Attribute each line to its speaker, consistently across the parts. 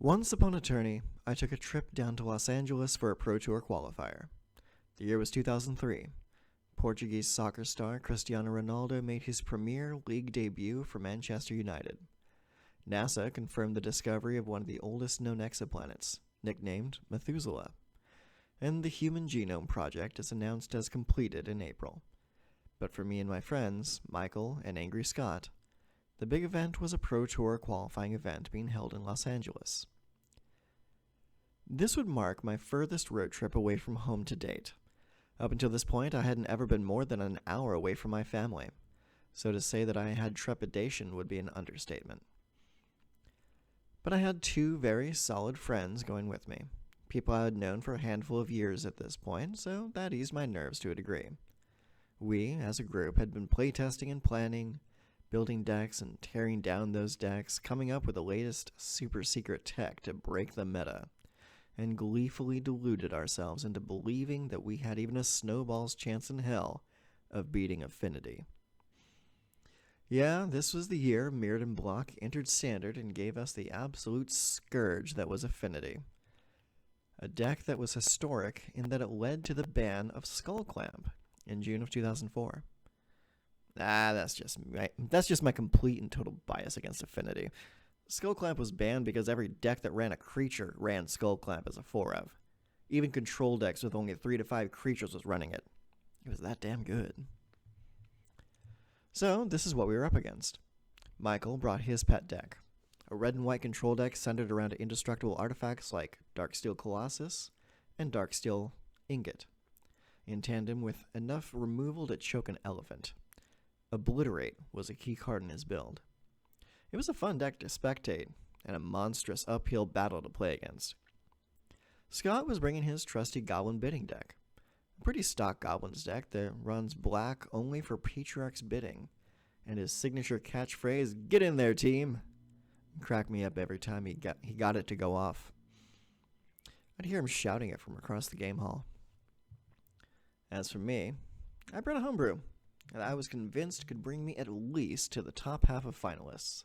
Speaker 1: Once upon a tourney, I took a trip down to Los Angeles for a Pro Tour qualifier. The year was 2003. Portuguese soccer star Cristiano Ronaldo made his Premier League debut for Manchester United. NASA confirmed the discovery of one of the oldest known exoplanets, nicknamed Methuselah. And the Human Genome Project is announced as completed in April. But for me and my friends, Michael and Angry Scott, the big event was a Pro Tour qualifying event being held in Los Angeles. This would mark my furthest road trip away from home to date. Up until this point, I hadn't ever been more than an hour away from my family, so to say that I had trepidation would be an understatement. But I had two very solid friends going with me, people I had known for a handful of years at this point, so that eased my nerves to a degree. We, as a group, had been playtesting and planning, building decks and tearing down those decks, coming up with the latest super secret tech to break the meta, and gleefully deluded ourselves into believing that we had even a snowball's chance in hell of beating Affinity. Yeah, this was the year Mirrodin Block entered Standard and gave us the absolute scourge that was Affinity. A deck that was historic in that it led to the ban of Skullclamp in June of 2004. That's just my complete and total bias against Affinity. Skullclamp was banned because every deck that ran a creature ran Skullclamp as a 4-of. Even control decks with only 3 to 5 creatures was running it. It was that damn good. So, this is what we were up against. Michael brought his pet deck. A red and white control deck centered around indestructible artifacts like Darksteel Colossus and Darksteel Ingot, in tandem with enough removal to choke an elephant. Obliterate was a key card in his build. It was a fun deck to spectate, and a monstrous uphill battle to play against. Scott was bringing his trusty Goblin Bidding deck. A pretty stock Goblins deck that runs black only for Patriarch's Bidding, and his signature catchphrase, "Get in there, team!" cracked me up every time he got it to go off. I'd hear him shouting it from across the game hall. As for me, I brought a homebrew that I was convinced could bring me at least to the top half of finalists.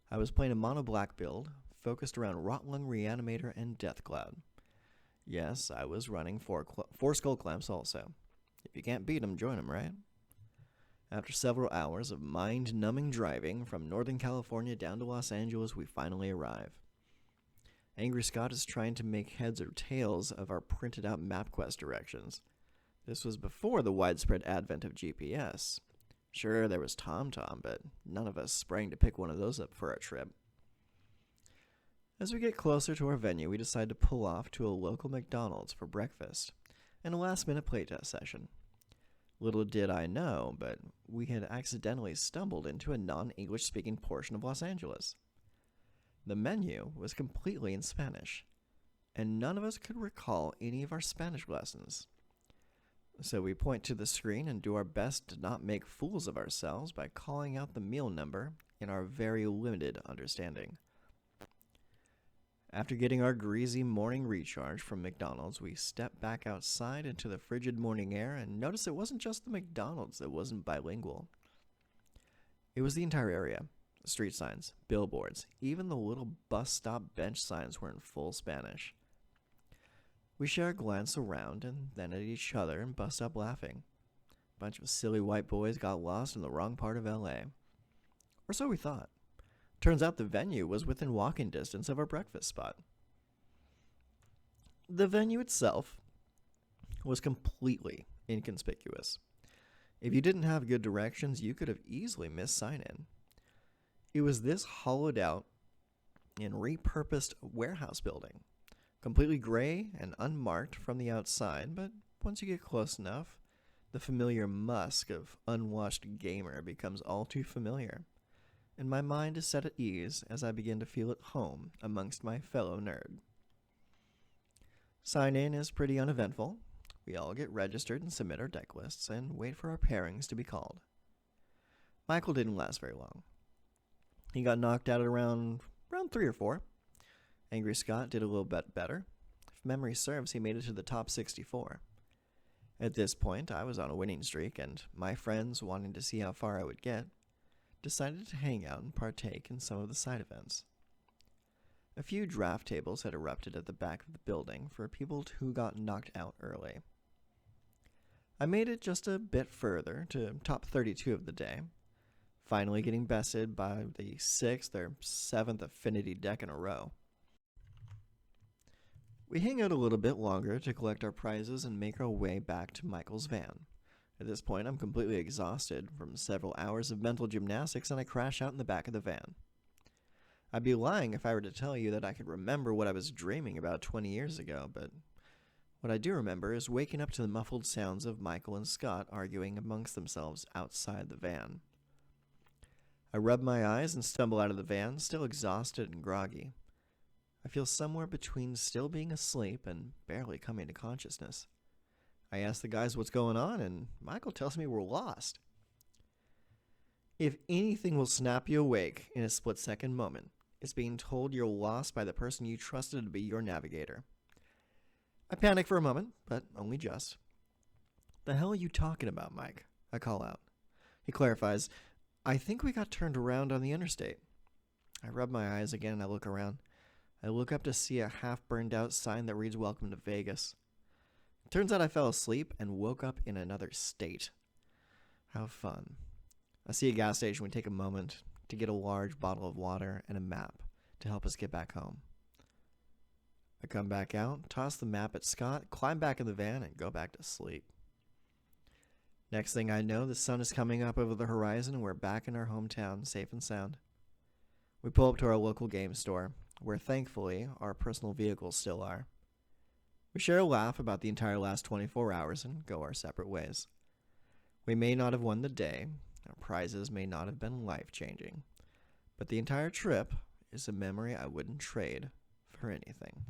Speaker 1: I was playing a mono-black build, focused around Rotlung Reanimator and Deathcloud. Yes, I was running 4 Skull Clamps also. If you can't beat them, join them, right? After several hours of mind-numbing driving from Northern California down to Los Angeles, we finally arrive. Angry Scott is trying to make heads or tails of our printed-out MapQuest directions. This was before the widespread advent of GPS. Sure, there was TomTom, but none of us sprang to pick one of those up for our trip. As we get closer to our venue, we decide to pull off to a local McDonald's for breakfast and a last-minute playtest session. Little did I know, but we had accidentally stumbled into a non-English-speaking portion of Los Angeles. The menu was completely in Spanish, and none of us could recall any of our Spanish lessons. So we point to the screen and do our best to not make fools of ourselves by calling out the meal number in our very limited understanding. After getting our greasy morning recharge from McDonald's, we step back outside into the frigid morning air and notice it wasn't just the McDonald's that wasn't bilingual. It was the entire area. Street signs, billboards, even the little bus stop bench signs were in full Spanish. We share a glance around and then at each other and bust up laughing. A bunch of silly white boys got lost in the wrong part of LA. Or so we thought. Turns out the venue was within walking distance of our breakfast spot. The venue itself was completely inconspicuous. If you didn't have good directions, you could have easily missed sign-in. It was this hollowed out and repurposed warehouse building. Completely gray and unmarked from the outside, but once you get close enough, the familiar musk of unwashed gamer becomes all too familiar, and my mind is set at ease as I begin to feel at home amongst my fellow nerd. Sign-in is pretty uneventful. We all get registered and submit our deck lists and wait for our pairings to be called. Michael didn't last very long. He got knocked out at around 3 or 4. Angry Scott did a little bit better. If memory serves, he made it to the top 64. At this point, I was on a winning streak, and my friends, wanting to see how far I would get, decided to hang out and partake in some of the side events. A few draft tables had erupted at the back of the building for people who got knocked out early. I made it just a bit further to top 32 of the day, finally getting bested by the 6th or 7th affinity deck in a row. We hang out a little bit longer to collect our prizes and make our way back to Michael's van. At this point, I'm completely exhausted from several hours of mental gymnastics, and I crash out in the back of the van. I'd be lying if I were to tell you that I could remember what I was dreaming about 20 years ago, but what I do remember is waking up to the muffled sounds of Michael and Scott arguing amongst themselves outside the van. I rub my eyes and stumble out of the van, still exhausted and groggy. I feel somewhere between still being asleep and barely coming to consciousness. I ask the guys what's going on, and Michael tells me we're lost. If anything will snap you awake in a split-second moment, it's being told you're lost by the person you trusted to be your navigator. I panic for a moment, but only just. "The hell are you talking about, Mike?" I call out. He clarifies, "I think we got turned around on the interstate." I rub my eyes again and I look around. I look up to see a half-burned-out sign that reads "Welcome to Vegas." It turns out I fell asleep and woke up in another state. How fun. I see a gas station. We take a moment to get a large bottle of water and a map to help us get back home. I come back out, toss the map at Scott, climb back in the van, and go back to sleep. Next thing I know, the sun is coming up over the horizon and we're back in our hometown, safe and sound. We pull up to our local game store, where thankfully our personal vehicles still are. We share a laugh about the entire last 24 hours and go our separate ways. We may not have won the day, our prizes may not have been life-changing, but the entire trip is a memory I wouldn't trade for anything.